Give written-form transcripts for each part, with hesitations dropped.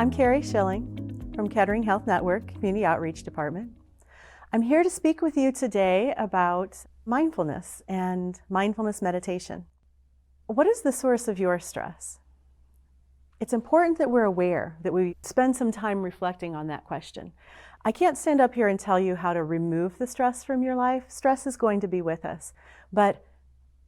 I'm Carrie Schilling from Kettering Health Network Community Outreach Department. I'm here to speak with you today about mindfulness and mindfulness meditation. What is the source of your stress? It's important that we're aware, that we spend some time reflecting on that question. I can't stand up here and tell you how to remove the stress from your life. Stress is going to be with us. But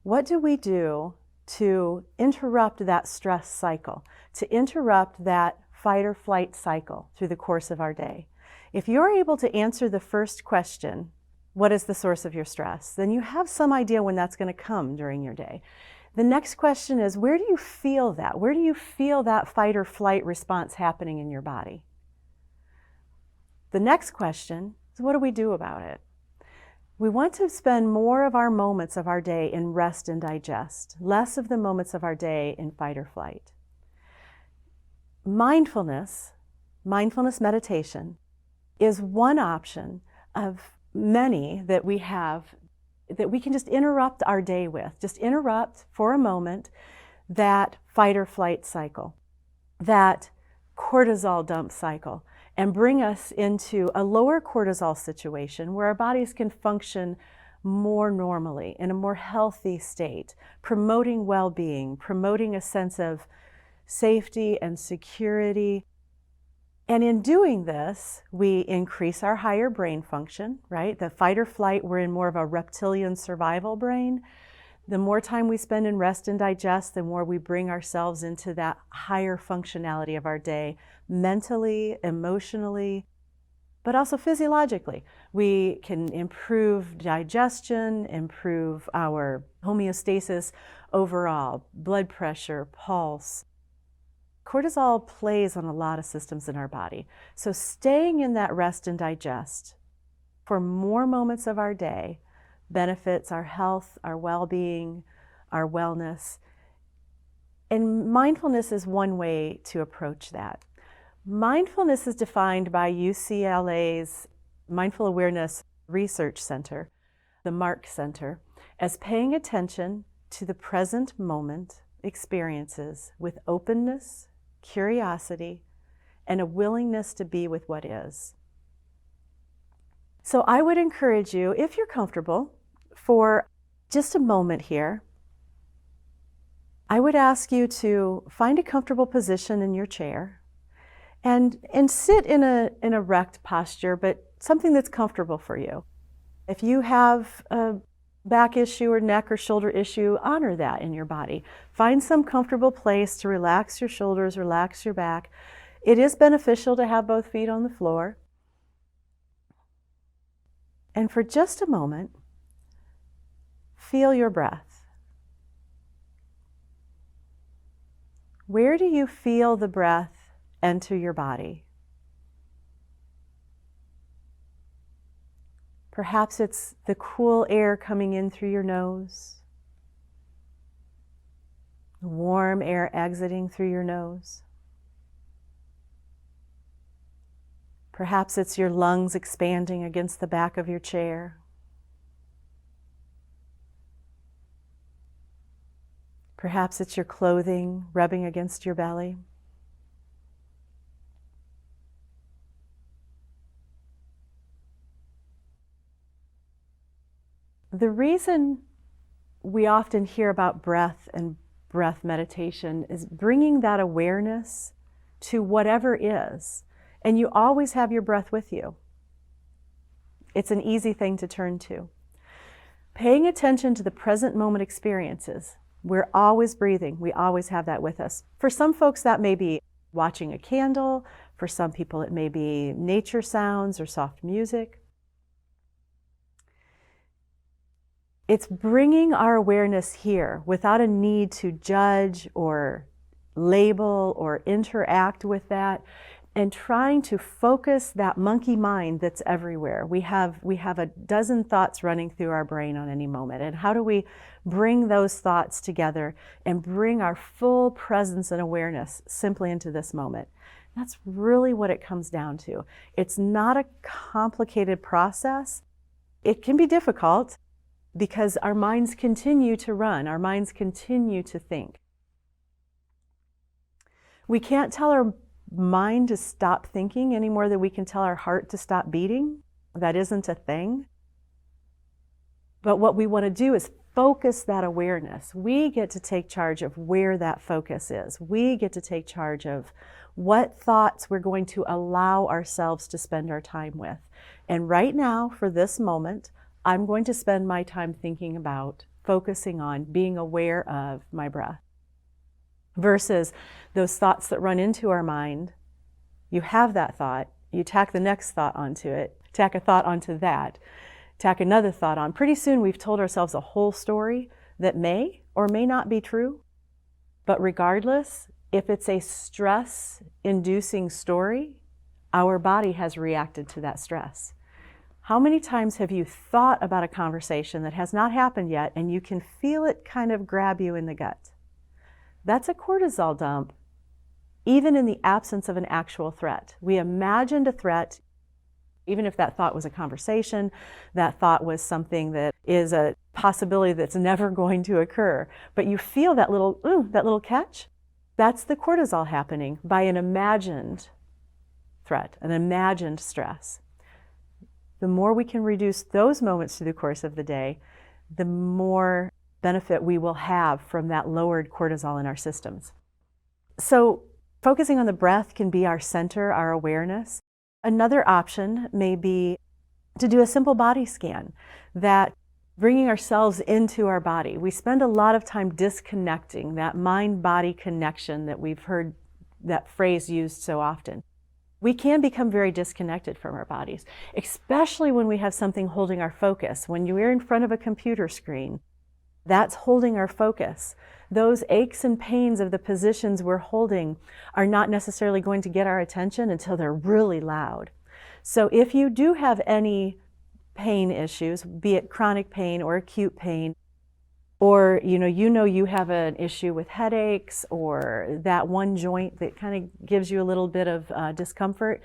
what do we do to interrupt that stress cycle, to interrupt that fight or flight cycle through the course of our day? If you're able to answer the first question, what is the source of your stress, then you have some idea when that's going to come during your day. The next question is, where do you feel that? Where do you feel that fight or flight response happening in your body? The next question is, what do we do about it? We want to spend more of our moments of our day in rest and digest, less of the moments of our day in fight or flight. Mindfulness meditation, is one option of many that we have that we can just interrupt our day with. Just interrupt for a moment that fight or flight cycle, that cortisol dump cycle, and bring us into a lower cortisol situation where our bodies can function more normally, in a more healthy state, promoting well-being, promoting a sense of safety and security. And in doing this, we increase our higher brain function, right? The fight or flight, we're in more of a reptilian survival brain. The more time we spend in rest and digest, the more we bring ourselves into that higher functionality of our day, mentally, emotionally, but also physiologically. We can improve digestion, improve our homeostasis overall, blood pressure, pulse. Cortisol plays on a lot of systems in our body. So staying in that rest and digest for more moments of our day benefits our health, our well-being, our wellness. And mindfulness is one way to approach that. Mindfulness is defined by UCLA's Mindful Awareness Research Center, the MARC Center, as paying attention to the present moment experiences with openness, curiosity, and a willingness to be with what is. So I would encourage you, if you're comfortable, for just a moment here, I would ask you to find a comfortable position in your chair and sit in an erect posture, but something that's comfortable for you. If you have a back issue or neck or shoulder issue, honor that in your body. Find some comfortable place to relax your shoulders, relax your back. It is beneficial to have both feet on the floor. And for just a moment, feel your breath. Where do you feel the breath enter your body? Perhaps it's the cool air coming in through your nose, warm air exiting through your nose. Perhaps it's your lungs expanding against the back of your chair. Perhaps it's your clothing rubbing against your belly. The reason we often hear about breath and breath meditation is bringing that awareness to whatever is. And you always have your breath with you. It's an easy thing to turn to. Paying attention to the present moment experiences. We're always breathing. We always have that with us. For some folks, that may be watching a candle. For some people, it may be nature sounds or soft music. It's bringing our awareness here without a need to judge or label or interact with that, and trying to focus that monkey mind that's everywhere. We have a dozen thoughts running through our brain on any moment. And how do we bring those thoughts together and bring our full presence and awareness simply into this moment? That's really what it comes down to. It's not a complicated process. It can be difficult because our minds continue to run, our minds continue to think. We can't tell our mind to stop thinking any more than we can tell our heart to stop beating. That isn't a thing. But what we want to do is focus that awareness. We get to take charge of where that focus is. We get to take charge of what thoughts we're going to allow ourselves to spend our time with. And right now, for this moment, I'm going to spend my time thinking about, focusing on, being aware of my breath. Versus those thoughts that run into our mind. You have that thought, you tack the next thought onto it, tack a thought onto that, tack another thought on. Pretty soon we've told ourselves a whole story that may or may not be true. But regardless, if it's a stress-inducing story, our body has reacted to that stress. How many times have you thought about a conversation that has not happened yet and you can feel it kind of grab you in the gut? That's a cortisol dump, even in the absence of an actual threat. We imagined a threat, even if that thought was a conversation, that thought was something that is a possibility that's never going to occur. But you feel that little catch? That's the cortisol happening by an imagined threat, an imagined stress. The more we can reduce those moments through the course of the day, the more benefit we will have from that lowered cortisol in our systems. So focusing on the breath can be our center, our awareness. Another option may be to do a simple body scan, that bringing ourselves into our body. We spend a lot of time disconnecting, that mind-body connection that we've heard that phrase used so often. We can become very disconnected from our bodies, especially when we have something holding our focus. When you're in front of a computer screen, that's holding our focus. Those aches and pains of the positions we're holding are not necessarily going to get our attention until they're really loud. So if you do have any pain issues, be it chronic pain or acute pain, or you have an issue with headaches or that one joint that kind of gives you a little bit of discomfort,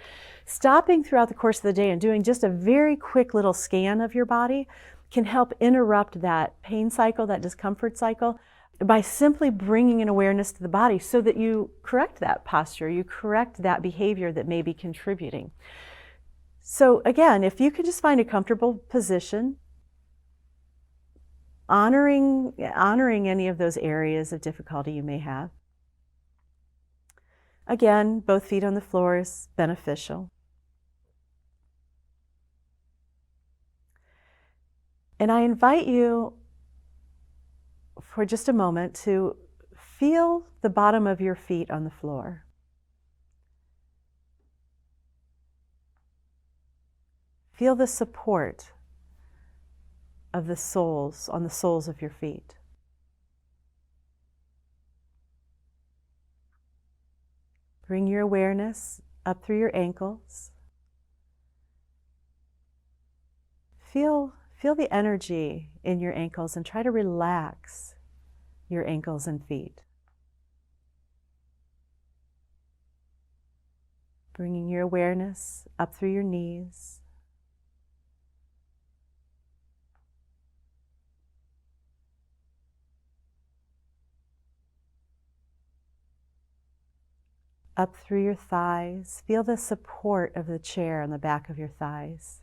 stopping throughout the course of the day and doing just a very quick little scan of your body can help interrupt that pain cycle, that discomfort cycle, by simply bringing an awareness to the body so that you correct that posture, you correct that behavior that may be contributing. So again, if you could just find a comfortable position, honoring any of those areas of difficulty you may have. Again, both feet on the floor is beneficial. And I invite you for just a moment to feel the bottom of your feet on the floor. Feel the support of the soles on the soles of your feet. Bring your awareness up through your ankles. Feel the energy in your ankles and try to relax your ankles and feet. Bringing your awareness up through your knees. Up through your thighs. Feel the support of the chair on the back of your thighs.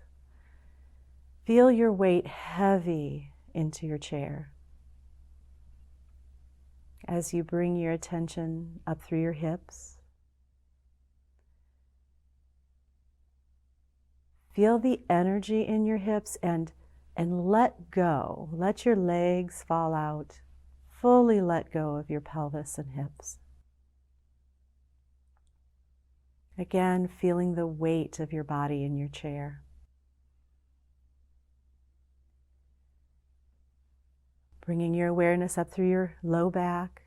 Feel your weight heavy into your chair as you bring your attention up through your hips. Feel the energy in your hips and let go. Let your legs fall out. Fully let go of your pelvis and hips. Again, feeling the weight of your body in your chair. Bringing your awareness up through your low back.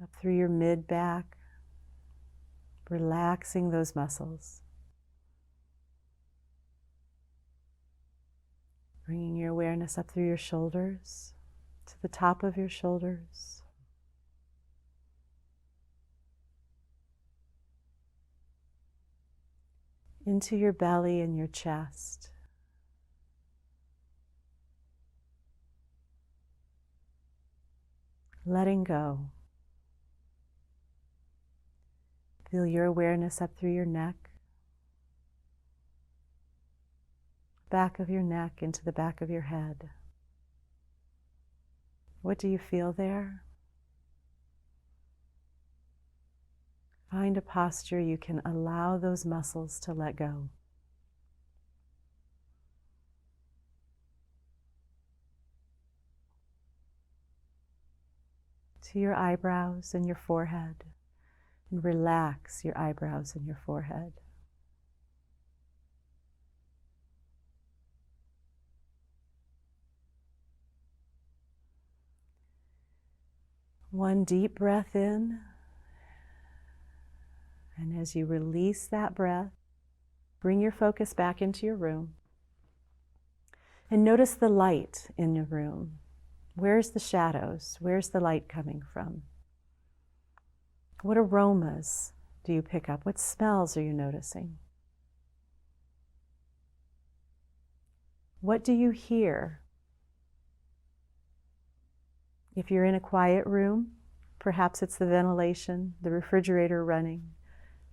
Up through your mid back. Relaxing those muscles. Bringing your awareness up through your shoulders, to the top of your shoulders. Into your belly and your chest. letting go. Feel your awareness up through your neck, back of your neck into the back of your head. What do you feel there? Find a posture you can allow those muscles to let go. To your eyebrows and your forehead, and relax your eyebrows and your forehead. One deep breath in, and as you release that breath, bring your focus back into your room and notice the light in your room. Where's the shadows? Where's the light coming from? What aromas do you pick up? What smells are you noticing? What do you hear? If you're in a quiet room, perhaps it's the ventilation, the refrigerator running,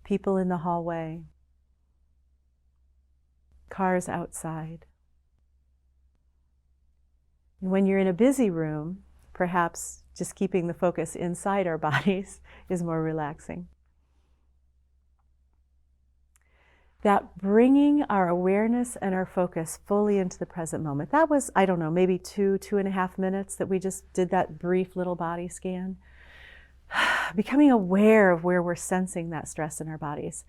people in the hallway, cars outside. And when you're in a busy room, perhaps just keeping the focus inside our bodies is more relaxing. That bringing our awareness and our focus fully into the present moment. That was, I don't know, maybe 2.5 minutes that we just did that brief little body scan. Becoming aware of where we're sensing that stress in our bodies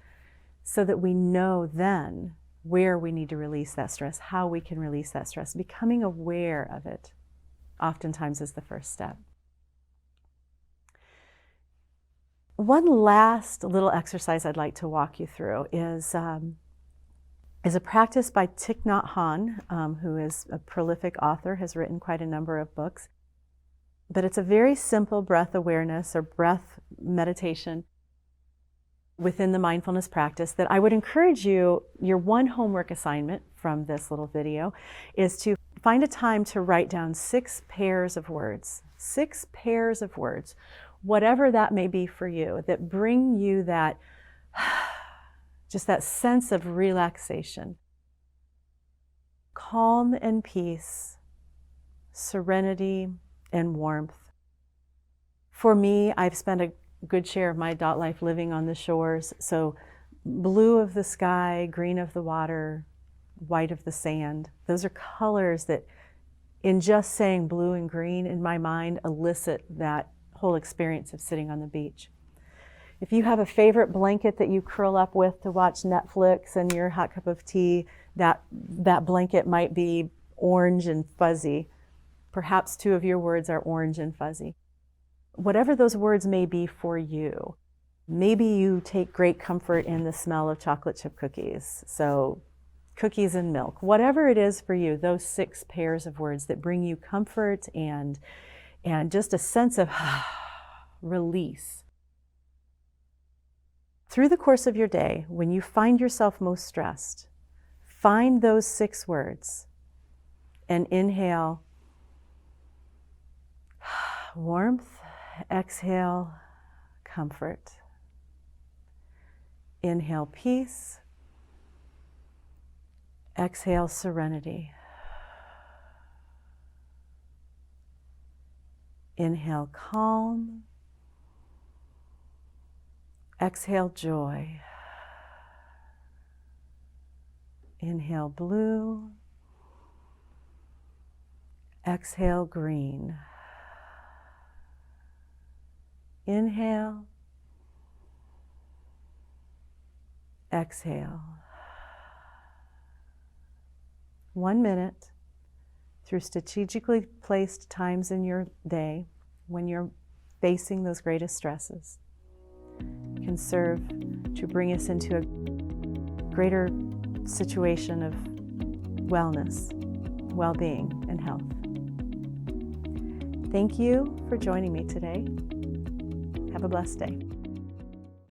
so that we know then where we need to release that stress, how we can release that stress. Becoming aware of it oftentimes is the first step. One last little exercise I'd like to walk you through is a practice by Thich Nhat Hanh, who is a prolific author, has written quite a number of books. But it's a very simple breath awareness or breath meditation within the mindfulness practice that I would encourage you, your one homework assignment from this little video is to find a time to write down 6 pairs of words, 6 pairs of words, whatever that may be for you, that bring you that, just that sense of relaxation, calm and peace, serenity and warmth. For me, I've spent a good share of my adult life living on the shores, so blue of the sky, green of the water, white of the sand. Those are colors that, in just saying blue and green, in my mind, elicit that whole experience of sitting on the beach. If you have a favorite blanket that you curl up with to watch Netflix and your hot cup of tea, that blanket might be orange and fuzzy. Perhaps 2 of your words are orange and fuzzy. Whatever those words may be for you, maybe you take great comfort in the smell of chocolate chip cookies. So cookies and milk, whatever it is for you, those 6 pairs of words that bring you comfort and just a sense of release. Through the course of your day, when you find yourself most stressed, find those 6 words and inhale warmth, exhale comfort, inhale peace, exhale serenity, inhale calm, exhale joy, inhale blue, exhale green. Inhale, exhale. 1 minute through strategically placed times in your day when you're facing those greatest stresses can serve to bring us into a greater situation of wellness, well-being, and health. Thank you for joining me today. Have a blessed day.